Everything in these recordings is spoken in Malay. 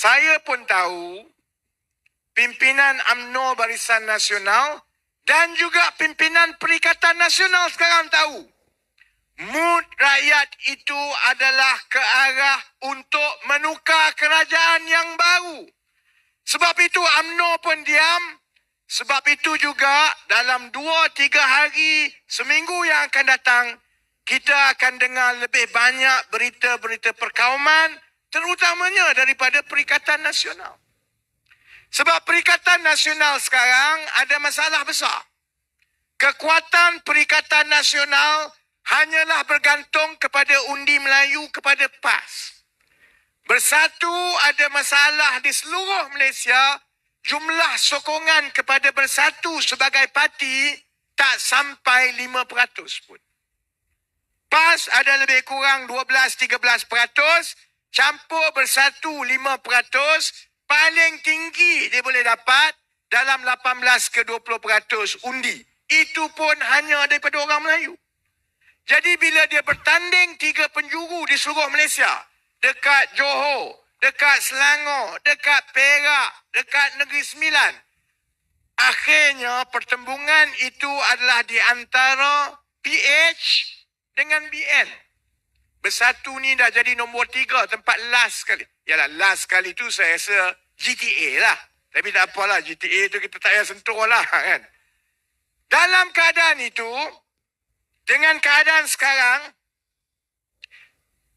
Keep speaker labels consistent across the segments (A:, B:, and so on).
A: Saya pun tahu pimpinan UMNO Barisan Nasional dan juga pimpinan Perikatan Nasional sekarang tahu mood rakyat itu adalah ke arah untuk menukar kerajaan yang baru. Sebab itu UMNO pun diam. Sebab itu juga dalam 2-3 hari seminggu yang akan datang, kita akan dengar lebih banyak berita-berita perkauman, terutamanya daripada Perikatan Nasional. Sebab Perikatan Nasional sekarang ada masalah besar. Kekuatan Perikatan Nasional hanyalah bergantung kepada undi Melayu, kepada PAS. Bersatu ada masalah di seluruh Malaysia, jumlah sokongan kepada Bersatu sebagai parti tak sampai 5% pun. PAS ada lebih kurang 12-13%, campur Bersatu 5%, paling tinggi dia boleh dapat dalam 18 ke 20% undi. Itu pun hanya daripada orang Melayu. Jadi bila dia bertanding 3 penjuru di seluruh Malaysia, dekat Johor, dekat Selangor, dekat Perak, dekat Negeri Sembilan, akhirnya pertembungan itu adalah di antara PH dengan BN. Bersatu ni dah jadi nombor 3, tempat last sekali. Yalah, last sekali tu saya rasa GTA lah. Tapi tak apalah, GTA tu kita tak payah sentuh lah kan. Dalam keadaan itu, dengan keadaan sekarang,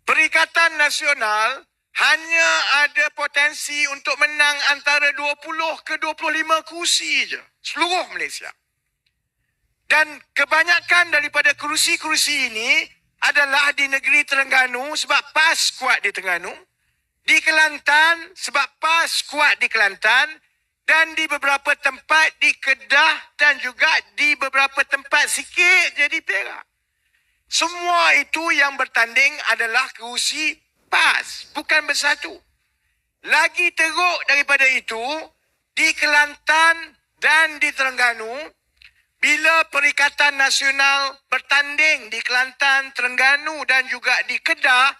A: Perikatan Nasional hanya ada potensi untuk menang antara 20 ke 25 kursi je. Seluruh Malaysia. Dan kebanyakan daripada kursi-kursi ini adalah di negeri Terengganu sebab PAS kuat di Terengganu. Di Kelantan sebab PAS kuat di Kelantan. Dan di beberapa tempat di Kedah dan juga di beberapa tempat sikit jadi Perak. Semua itu yang bertanding adalah kerusi PAS, bukan Bersatu. Lagi teruk daripada itu, di Kelantan dan di Terengganu, bila Perikatan Nasional bertanding di Kelantan, Terengganu dan juga di Kedah,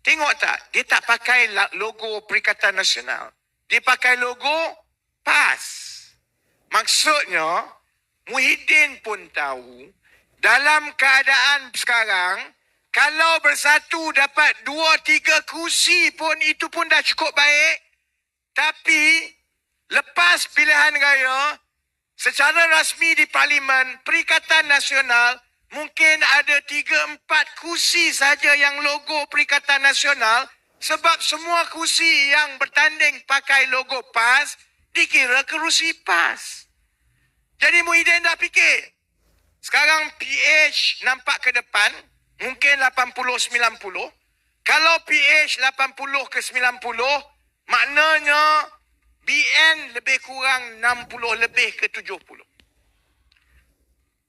A: tengok tak, dia tak pakai logo Perikatan Nasional. Dia pakai logo PAS. Maksudnya, Muhyiddin pun tahu, dalam keadaan sekarang, kalau Bersatu dapat 2-3 kursi pun, itu pun dah cukup baik. Tapi, lepas pilihan raya, secara rasmi di Parlimen, Perikatan Nasional, mungkin ada 3-4 kursi saja yang logo Perikatan Nasional, sebab semua kursi yang bertanding pakai logo PAS, dikira kerusi PAS. Jadi Muhyiddin dah fikir, sekarang PH nampak ke depan, mungkin 80-90. Kalau PH 80 ke 90, maknanya BN lebih kurang 60 lebih ke 70.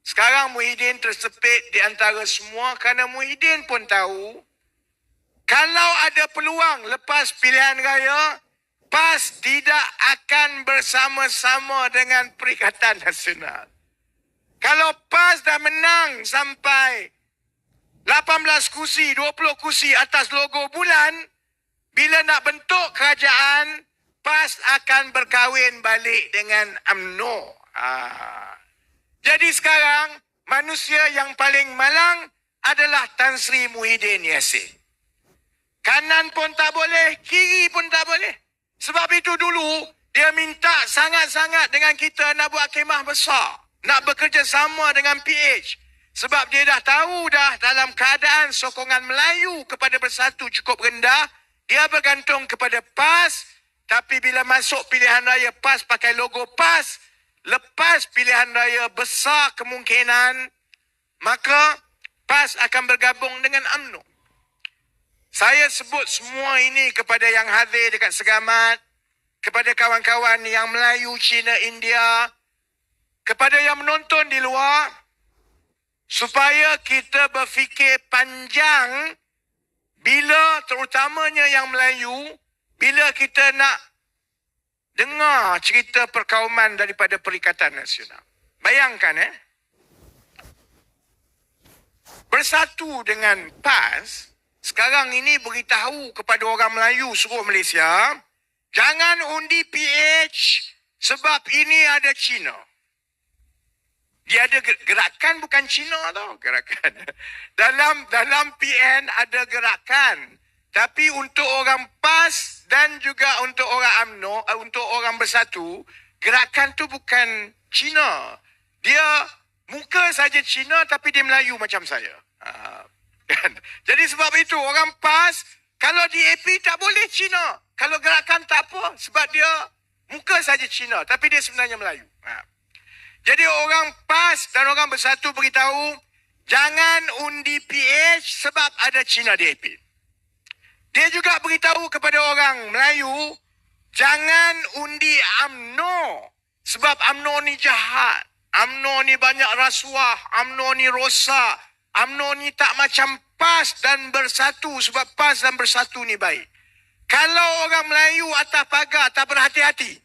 A: Sekarang Muhyiddin tersepit di antara semua kerana Muhyiddin pun tahu, kalau ada peluang lepas pilihan raya, PAS tidak akan bersama-sama dengan Perikatan Nasional. Kalau PAS dah menang sampai 18 kursi, 20 kursi atas logo bulan, bila nak bentuk kerajaan, PAS akan berkahwin balik dengan UMNO. Jadi sekarang, manusia yang paling malang adalah Tan Sri Muhyiddin Yassin. Kanan pun tak boleh, kiri pun tak boleh. Sebab itu dulu, dia minta sangat-sangat dengan kita nak buat kemah besar. Nak bekerjasama dengan PH. Sebab dia dah tahu dah dalam keadaan sokongan Melayu kepada Bersatu cukup rendah, dia bergantung kepada PAS. Tapi bila masuk pilihan raya PAS pakai logo PAS, lepas pilihan raya besar kemungkinan, maka PAS akan bergabung dengan UMNO. Saya sebut semua ini kepada yang hadir dekat Segamat, kepada kawan-kawan yang Melayu, Cina, India, kepada yang menonton di luar, supaya kita berfikir panjang bila terutamanya yang Melayu, bila kita nak dengar cerita perkauman daripada Perikatan Nasional. Bayangkan Bersatu dengan PAS, sekarang ini beritahu kepada orang Melayu seluruh Malaysia, jangan undi PH sebab ini ada Cina. Dia ada gerakan, bukan Cina tau, gerakan. Dalam PN ada gerakan. Tapi untuk orang PAS dan juga untuk orang UMNO, untuk orang Bersatu, gerakan tu bukan Cina. Dia muka saja Cina tapi dia Melayu macam saya. Jadi sebab itu orang PAS, kalau di AP tak boleh Cina. Kalau gerakan tak apa, sebab dia muka saja Cina tapi dia sebenarnya Melayu. Jadi orang PAS dan orang Bersatu beritahu, jangan undi PH sebab ada Cina di AP. Dia juga beritahu kepada orang Melayu, jangan undi UMNO sebab UMNO ni jahat. UMNO ni banyak rasuah, UMNO ni rosak, UMNO ni tak macam PAS dan Bersatu sebab PAS dan Bersatu ni baik. Kalau orang Melayu atas pagar tak berhati-hati,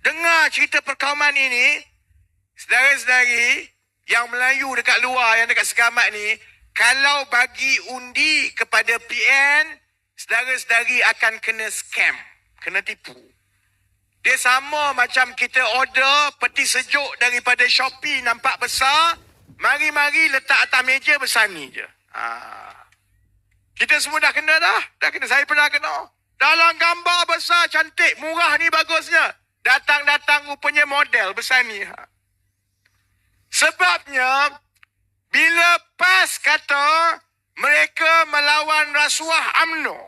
A: dengar cerita perkauman ini, saudara-saudari yang Melayu dekat luar, yang dekat Segamat ni, kalau bagi undi kepada PN, saudara-saudari akan kena scam, kena tipu. Dia sama macam kita order peti sejuk daripada Shopee, nampak besar, mari-mari letak atas meja besar ni je. Kita semua dah kena dah. Dah kena, saya pernah kena. Dalam gambar besar, cantik, murah ni bagusnya. Datang-datang rupanya model besar ni. Sebabnya, bila PAS kata mereka melawan rasuah UMNO,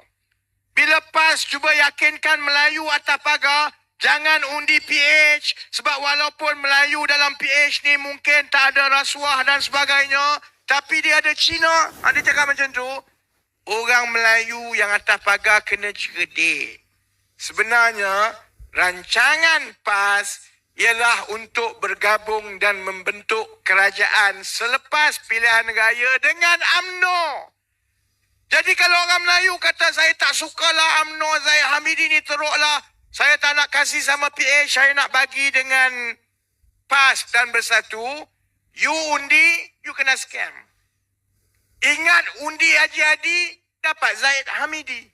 A: bila PAS cuba yakinkan Melayu atas pagar, jangan undi PH, sebab walaupun Melayu dalam PH ni mungkin tak ada rasuah dan sebagainya, tapi dia ada Cina. Dia cakap macam tu. Orang Melayu yang atas pagar kena cerdik. Sebenarnya, rancangan PAS ialah untuk bergabung dan membentuk kerajaan selepas pilihan raya dengan UMNO. Jadi kalau orang Melayu kata saya tak sukalah UMNO, Zahid Hamidi ni teruklah, saya tak nak kasih sama PH, saya nak bagi dengan PAS dan Bersatu, you undi, you kena scam. Ingat undi Haji Hadi, dapat Zahid Hamidi.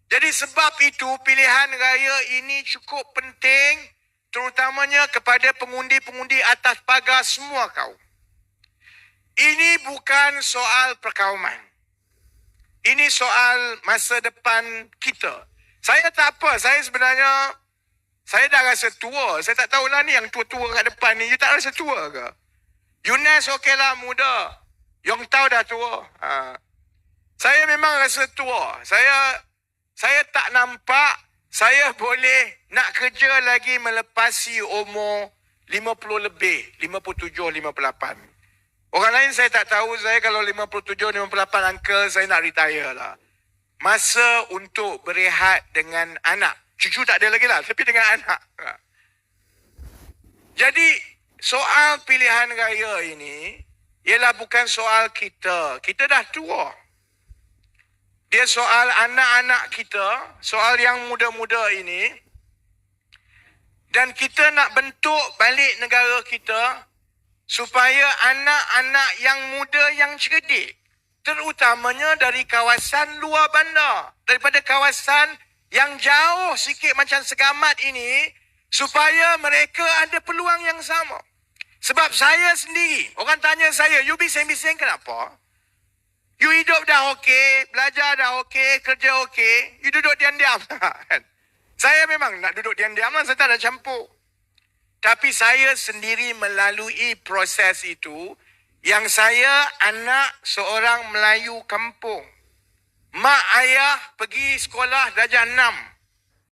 A: Jadi sebab itu pilihan raya ini cukup penting, terutamanya kepada pengundi-pengundi atas pagar semua kaum. Ini bukan soal perkauman. Ini soal masa depan kita. Saya tak apa. Saya sebenarnya, saya dah rasa tua. Saya tak tahulah ni yang tua-tua kat depan ni. You tak rasa tua ke? Yunus okeylah muda. Yang tahu dah tua. Saya memang rasa tua. Saya tak nampak saya boleh nak kerja lagi melepasi umur 50 lebih, 57, 58. Orang lain saya tak tahu, saya kalau 57, 58 uncle, saya nak retire lah. Masa untuk berehat dengan anak. Cucu tak ada lagi lah, tapi dengan anak. Jadi, soal pilihan raya ini, ialah bukan soal kita. Kita dah tua. Dia soal anak-anak kita, soal yang muda-muda ini. Dan kita nak bentuk balik negara kita supaya anak-anak yang muda yang cerdik, terutamanya dari kawasan luar bandar, daripada kawasan yang jauh sikit macam Segamat ini, supaya mereka ada peluang yang sama. Sebab saya sendiri, orang tanya saya, you bising-bising kenapa? You hidup dah okey, belajar dah okey, kerja okey, you duduk diam-diam. Saya memang nak duduk diam-diam, saya tak nak campur. Tapi saya sendiri melalui proses itu, yang saya anak seorang Melayu kampung. Mak ayah pergi sekolah darjah 6.